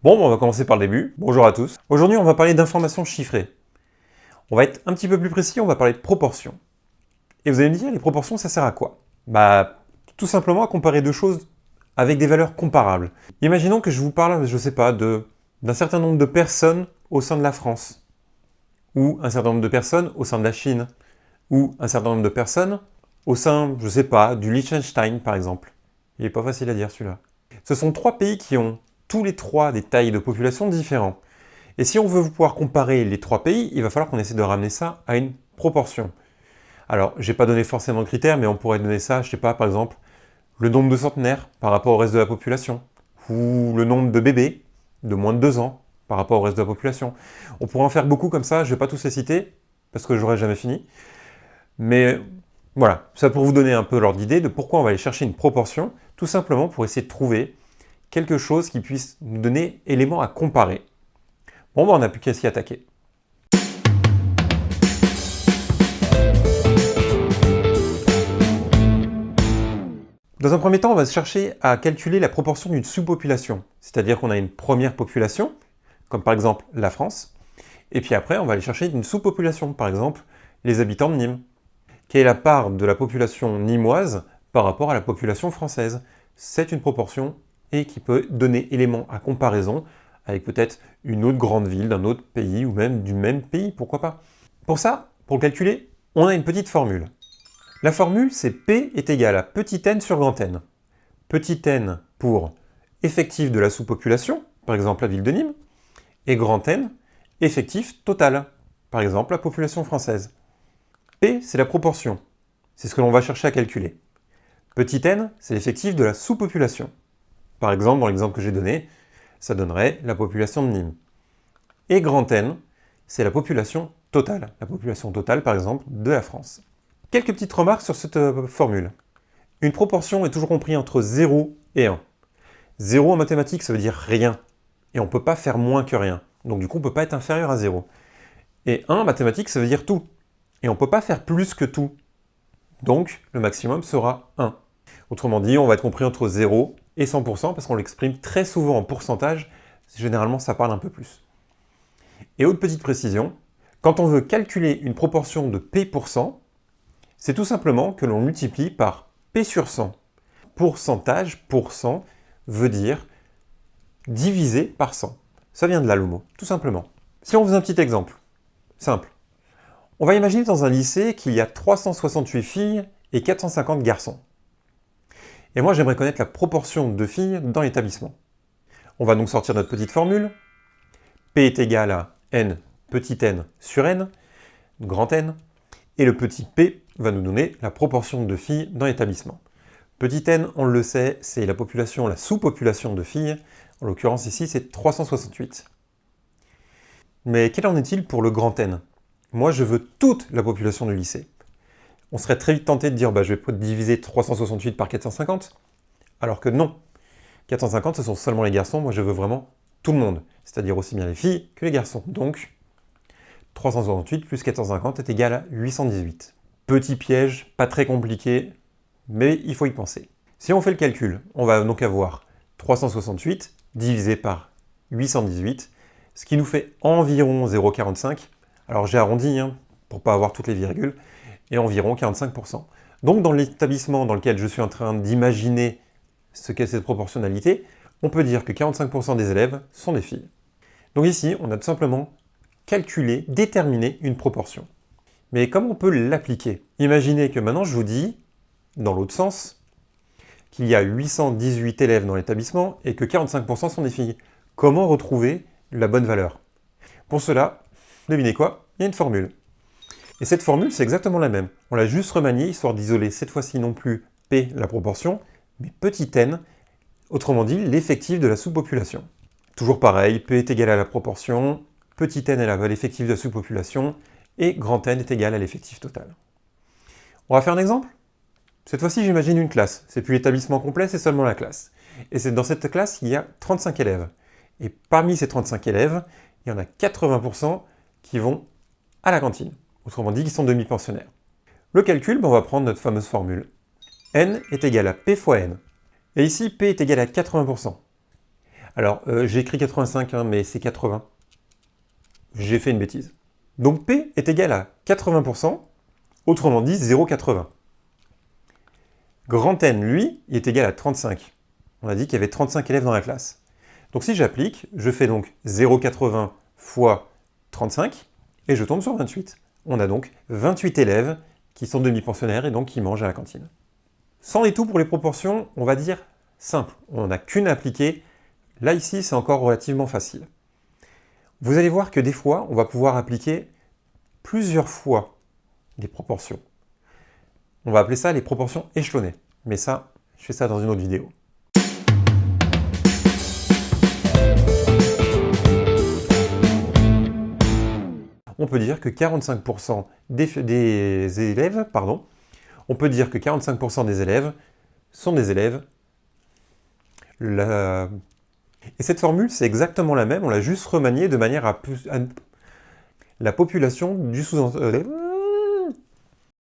Bon, on va commencer par le début. Bonjour à tous. Aujourd'hui, on va parler d'informations chiffrées. On va être un petit peu plus précis, on va parler de proportions. Et vous allez me dire, les proportions, ça sert à quoi? Tout simplement à comparer deux choses avec des valeurs comparables. Imaginons que je vous parle, je sais pas, d'un certain nombre de personnes au sein de la France, ou un certain nombre de personnes au sein de la Chine, ou un certain nombre de personnes au sein, je sais pas, du Liechtenstein, par exemple. Il n'est pas facile à dire celui-là. Ce sont trois pays qui ont tous les trois des tailles de population différentes. Et si on veut pouvoir comparer les trois pays, il va falloir qu'on essaie de ramener ça à une proportion. Alors, j'ai pas donné forcément de critères, mais on pourrait donner ça, je sais pas, par exemple, le nombre de centenaires par rapport au reste de la population, ou le nombre de bébés de moins de 2 ans par rapport au reste de la population. On pourrait en faire beaucoup comme ça, je vais pas tous les citer, parce que j'aurais jamais fini. Mais voilà, ça pour vous donner un peu l'ordre d'idée de pourquoi on va aller chercher une proportion, tout simplement pour essayer de trouver quelque chose qui puisse nous donner éléments à comparer. Bon, on n'a plus qu'à s'y attaquer. Dans un premier temps, on va chercher à calculer la proportion d'une sous-population. C'est-à-dire qu'on a une première population, comme par exemple la France, et puis après, on va aller chercher une sous-population, par exemple les habitants de Nîmes. Quelle est la part de la population nîmoise par rapport à la population française? C'est une proportion et qui peut donner élément à comparaison avec peut-être une autre grande ville d'un autre pays ou même du même pays, pourquoi pas. Pour ça, pour le calculer, on a une petite formule. La formule, c'est P est égal à petit n sur grand N. Petit n pour effectif de la sous-population, par exemple la ville de Nîmes, et grand N, effectif total, par exemple la population française. P, c'est la proportion. C'est ce que l'on va chercher à calculer. Petit n, c'est l'effectif de la sous-population. Par exemple, dans l'exemple que j'ai donné, ça donnerait la population de Nîmes. Et grand N, c'est la population totale. La population totale, par exemple, de la France. Quelques petites remarques sur cette formule. Une proportion est toujours comprise entre 0 et 1. 0 en mathématiques, ça veut dire rien. Et on ne peut pas faire moins que rien. Donc du coup, on ne peut pas être inférieur à 0. Et 1 en mathématiques, ça veut dire tout. Et on ne peut pas faire plus que tout. Donc, le maximum sera 1. Autrement dit, on va être compris entre 0 et 100% parce qu'on l'exprime très souvent en pourcentage. Généralement, ça parle un peu plus. Et autre petite précision, quand on veut calculer une proportion de P%, c'est tout simplement que l'on multiplie par P sur 100. Pourcentage, pourcent, veut dire divisé par 100. Ça vient de là le mot, tout simplement. Si on faisait un petit exemple, simple. On va imaginer dans un lycée qu'il y a 368 filles et 450 garçons. Et moi, j'aimerais connaître la proportion de filles dans l'établissement. On va donc sortir notre petite formule. P est égal à n, petit n sur n, grand N. Et le petit p va nous donner la proportion de filles dans l'établissement. Petit n, on le sait, c'est la population, la sous-population de filles. En l'occurrence ici, c'est 368. Mais quel en est-il pour le grand N? Moi, je veux toute la population du lycée. On serait très vite tenté de dire, je vais diviser 368 par 450, alors que non. 450, ce sont seulement les garçons, moi je veux vraiment tout le monde, c'est-à-dire aussi bien les filles que les garçons. Donc, 368 plus 450 est égal à 818. Petit piège, pas très compliqué, mais il faut y penser. Si on fait le calcul, on va donc avoir 368 divisé par 818, ce qui nous fait environ 0,45. Alors j'ai arrondi pour ne pas avoir toutes les virgules, et environ 45%. Donc dans l'établissement dans lequel je suis en train d'imaginer ce qu'est cette proportionnalité, on peut dire que 45% des élèves sont des filles. Donc ici, on a tout simplement calculé, déterminé une proportion. Mais comment on peut l'appliquer? Imaginez que maintenant je vous dis, dans l'autre sens, qu'il y a 818 élèves dans l'établissement et que 45% sont des filles. Comment retrouver la bonne valeur? Pour cela, devinez quoi? Il y a une formule. Et cette formule, c'est exactement la même. On l'a juste remaniée, histoire d'isoler cette fois-ci non plus P, la proportion, mais petit n, autrement dit, l'effectif de la sous-population. Toujours pareil, P est égal à la proportion, petit n est l'effectif de la sous-population, et grand N est égal à l'effectif total. On va faire un exemple? Cette fois-ci, j'imagine une classe. C'est plus l'établissement complet, c'est seulement la classe. Et dans cette classe, il y a 35 élèves. Et parmi ces 35 élèves, il y en a 80% qui vont à la cantine. Autrement dit, qui sont demi-pensionnaires. Le calcul, on va prendre notre fameuse formule. N est égal à P fois N. Et ici, P est égal à 80%. Alors, j'ai écrit 85, hein, mais c'est 80. J'ai fait une bêtise. Donc P est égal à 80%, autrement dit 0,80. Grand N, lui, il est égal à 35. On a dit qu'il y avait 35 élèves dans la classe. Donc si j'applique, je fais donc 0,80 fois 35, et je tombe sur 28. On a donc 28 élèves qui sont demi-pensionnaires et donc qui mangent à la cantine. C'en est tout pour les proportions, on va dire simples. On n'a qu'une à appliquer. Là, ici, c'est encore relativement facile. Vous allez voir que des fois, on va pouvoir appliquer plusieurs fois les proportions. On va appeler ça les proportions échelonnées. Mais ça, je fais ça dans une autre vidéo. On peut dire que 45% des élèves, on peut dire que 45% des élèves sont des élèves. Et cette formule, c'est exactement la même, on l'a juste remaniée de manière à la population du sous-ensemble.